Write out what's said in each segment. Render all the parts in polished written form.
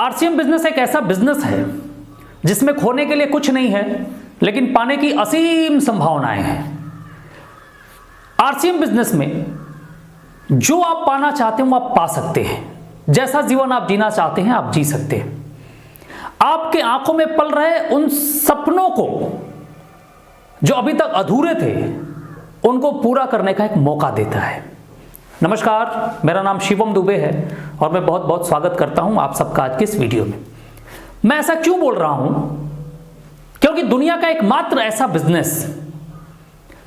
RCM business एक ऐसा business है जिसमें खोने के लिए कुछ नहीं है, लेकिन पाने की असीम संभावनाएं हैं। आरसीएम बिजनेस में जो आप पाना चाहते हैं वो आप पा सकते हैं। जैसा जीवन आप जीना चाहते हैं आप जी सकते हैं। आपके आंखों में पल रहे उन सपनों को जो अभी तक अधूरे थे उनको पूरा करने का एक मौका देता है। नमस्कार, मेरा नाम शिवम दुबे है और मैं बहुत बहुत स्वागत करता हूं आप सबका आज के इस वीडियो में। मैं ऐसा क्यों बोल रहा हूं? क्योंकि दुनिया का एकमात्र ऐसा बिजनेस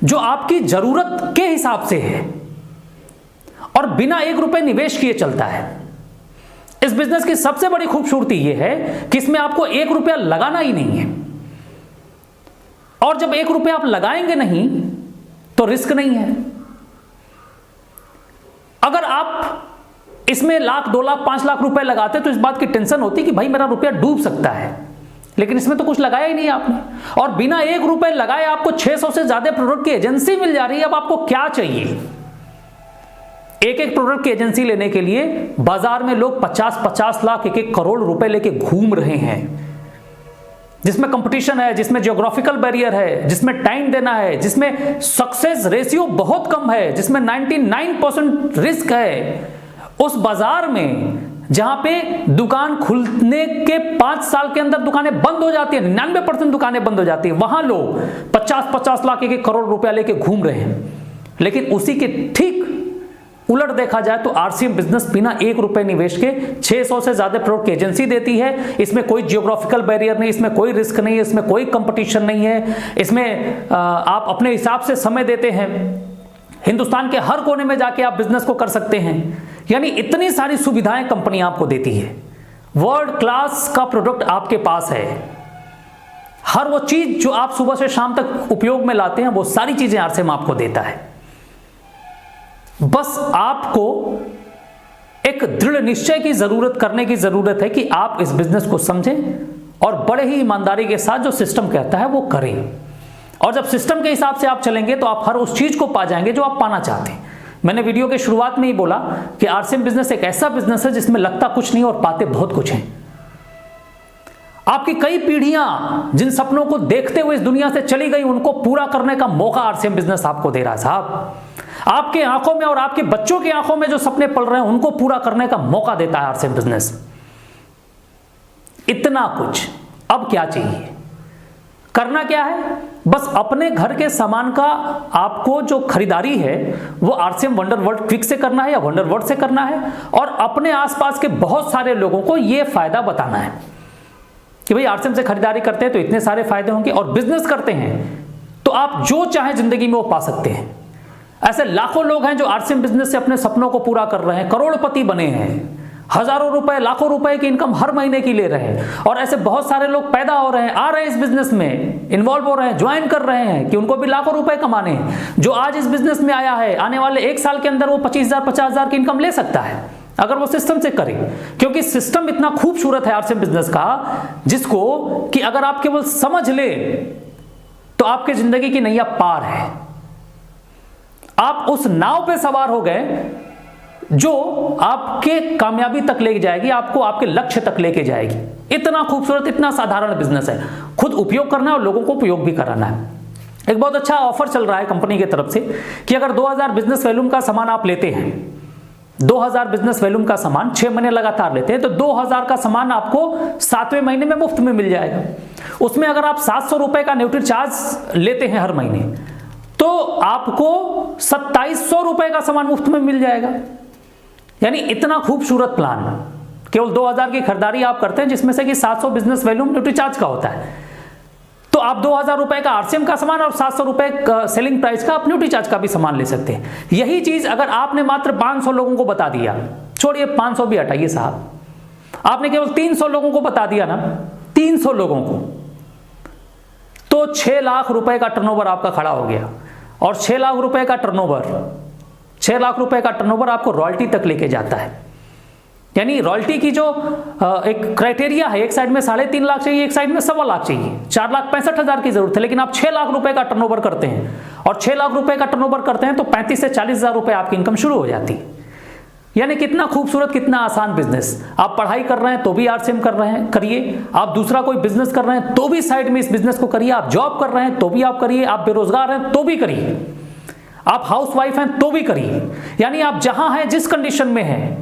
जो आपकी जरूरत के हिसाब से है और बिना 1 रुपए निवेश किए चलता है। इस बिजनेस की सबसे बड़ी खूबसूरती यह है कि इसमें आपको 1 रुपया लगाना ही नहीं है, और जब 1 रुपया आप लगाएंगे नहीं तो रिस्क नहीं है। अगर आप इसमें लाख, 2 लाख, 5 लाख रुपए लगाते तो इस बात की टेंशन होती कि भाई मेरा रुपया डूब सकता है, लेकिन इसमें तो कुछ लगाया ही नहीं आपने, और बिना 1 रुपए लगाए आपको 600 से ज्यादा प्रोडक्ट की एजेंसी मिल जा रही है। अब आपको क्या चाहिए? एक प्रोडक्ट की एजेंसी लेने के लिए बाजार में लोग 50-50 लाख, 1 करोड़ रुपए लेके घूम रहे हैं, जिसमें कंपटीशन है, जिसमें जियोग्राफिकल बैरियर है, जिसमें टाइम देना है, जिसमें सक्सेस रेशियो बहुत कम है, जिसमें 99% रिस्क है। उस बाजार में जहां पे दुकान खुलने के 5 साल के अंदर दुकानें बंद हो जाती है, 99% दुकानें बंद हो जाती है, वहां लोग 50-50 लाख, 1 करोड़ रुपया लेके घूम रहे हैं। लेकिन उसी के ठीक उलट देखा जाए तो आरसीएम बिजनेस बिना 1 रुपए निवेश के 600 से ज्यादा प्रोडक्ट की एजेंसी देती है। इसमें कोई जियोग्राफिकल बैरियर नहीं, इसमें कोई रिस्क नहीं है, इसमें कोई कंपटीशन नहीं है। इसमें आप अपने हिसाब से समय देते हैं, हिंदुस्तान के हर कोने में जाके आप बिजनेस को कर सकते हैं। यानी इतनी सारी सुविधाएं कंपनी आपको देती है। वर्ल्ड क्लास का प्रोडक्ट आपके पास है। हर वो चीज जो आप सुबह से शाम तक उपयोग में लाते हैं वो सारी चीजें आरसीएम आपको देता है। बस आपको एक दृढ़ निश्चय की जरूरत करने की जरूरत है कि आप इस बिजनेस को समझें और बड़े ही ईमानदारी के साथ जो सिस्टम कहता है वो करें। और जब सिस्टम के हिसाब से आप चलेंगे तो आप हर उस चीज को पा जाएंगे जो आप पाना चाहते हैं। मैंने वीडियो के शुरुआत में ही बोला कि आरसीएम बिजनेस एक ऐसा बिजनेस है जिसमें लगता कुछ नहीं और पाते बहुत कुछ हैं। आपकी कई पीढ़ियां जिन सपनों को देखते हुए इस दुनिया से चली गई उनको पूरा करने का मौका आरसीएम बिजनेस आपको दे रहा है साहब। आपके आंखों में और आपके बच्चों की आंखों में जो सपने पल रहे हैं उनको पूरा करने का मौका देता है आरसीएम बिजनेस। इतना कुछ, अब क्या चाहिए? करना क्या है? बस अपने घर के सामान का आपको जो खरीदारी है वो आरसीएम वंडर वर्ल्ड क्विक से करना है या वंडर वर्ल्ड से करना है, और अपने आसपास के बहुत सारे लोगों को यह फायदा बताना है कि भाई आरसीएम से खरीदारी करते हैं तो इतने सारे फायदे होंगे, और बिजनेस करते हैं तो आप जो चाहे जिंदगी में वो पा सकते हैं। ऐसे लाखों लोग हैं जो आरसीएम बिजनेस से अपने सपनों को पूरा कर रहे हैं, करोड़पति बने हैं, हजारों रुपए, लाखों रुपए की इनकम हर महीने की ले रहे हैं। और ऐसे बहुत सारे लोग पैदा हो रहे हैं, आ रहे हैं इस बिजनेस में, इन्वॉल्व हो रहे हैं, ज्वाइन कर रहे हैं कि उनको भी लाखों रुपए कमाने हैं। जो आज इस बिजनेस में आया है आने वाले 1 साल के अंदर वो 25,000, 50,000 की इनकम ले सकता है अगर वो सिस्टम से करे। क्योंकि सिस्टम इतना खूबसूरत है आरसीएम बिजनेस का, जिसको कि अगर आप केवल समझ ले तो आपके जिंदगी की नैया पार है। आप उस नाव पे सवार हो गए जो आपके कामयाबी तक ले जाएगी, आपको आपके लक्ष्य तक लेके जाएगी। इतना खूबसूरत, इतना साधारण बिजनेस है। खुद उपयोग करना है और लोगों को उपयोग भी कराना है। एक बहुत अच्छा ऑफर चल रहा है कंपनी की तरफ से कि अगर 2000 बिजनेस वॉल्यूम का सामान आप लेते हैं, 2000 बिजनेस वॉल्यूम का सामान 6 महीने लगातार लेते हैं तो 2000 का सामान आपको 7वें महीने में मुफ्त में मिल जाएगा। उसमें अगर आप 700 रुपए का न्यूट्री चार्ज लेते हैं हर महीने तो आपको 2700 रुपए का सामान मुफ्त में मिल जाएगा। यानी इतना खूबसूरत प्लान। केवल 2000 की खरीदारी आप करते हैं जिसमें से कि 700 बिजनेस वॉल्यूम न्यूट्री चार्ज का होता है, तो आप 2000 रुपए का आरसीएम का सामान और 700 रुपए का सेलिंग प्राइस का आप न्यूट्री चार्ज का भी सामान ले सकते हैं। यही चीज अगर आपने मात्र 500 लोगों को बता दिया, छोड़िए 500 भी हटाइए साहब, आपने केवल 300 लोगों को बता दिया ना, 300 लोगों को, तो 6 लाख रुपए का टर्नओवर आपका खड़ा हो गया। और 6 लाख रुपए का टर्नओवर, 6 लाख रुपए का टर्नओवर आपको रॉयल्टी तक लेके जाता है। यानी रॉयल्टी की जो एक क्राइटेरिया है, एक साइड में 3.5 लाख चाहिए, एक साइड में 1.25 लाख चाहिए, 4,65,000 की जरूरत है, लेकिन आप 6 लाख रुपए का टर्नओवर करते हैं और 6 लाख रुपए का टर्नओवर करते हैं तो 35 से 40,000 रुपए आपकी इनकम शुरू हो जाती है। यानी कितना खूबसूरत, कितना आसान बिजनेस। आप पढ़ाई कर रहे हैं तो भी आरसीएम कर रहे हैं, करिए। आप दूसरा कोई बिजनेस कर रहे हैं तो भी साइड में इस बिजनेस को करिए। आप जॉब कर रहे हैं तो भी आप करिए। आप बेरोजगार हैं तो भी करिए। आप हाउसवाइफ हैं तो भी करिए। यानी आप जहां हैं, जिस कंडीशन में हैं,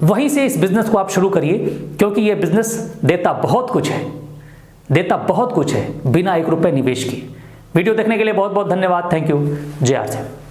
वहीं से इस बिजनेस को आप शुरू करिए, क्योंकि यह बिजनेस देता बहुत कुछ है, देता बहुत कुछ है बिना 1 रुपए निवेश किए। वीडियो देखने के लिए बहुत बहुत धन्यवाद। Thank you. जय आरसीएम।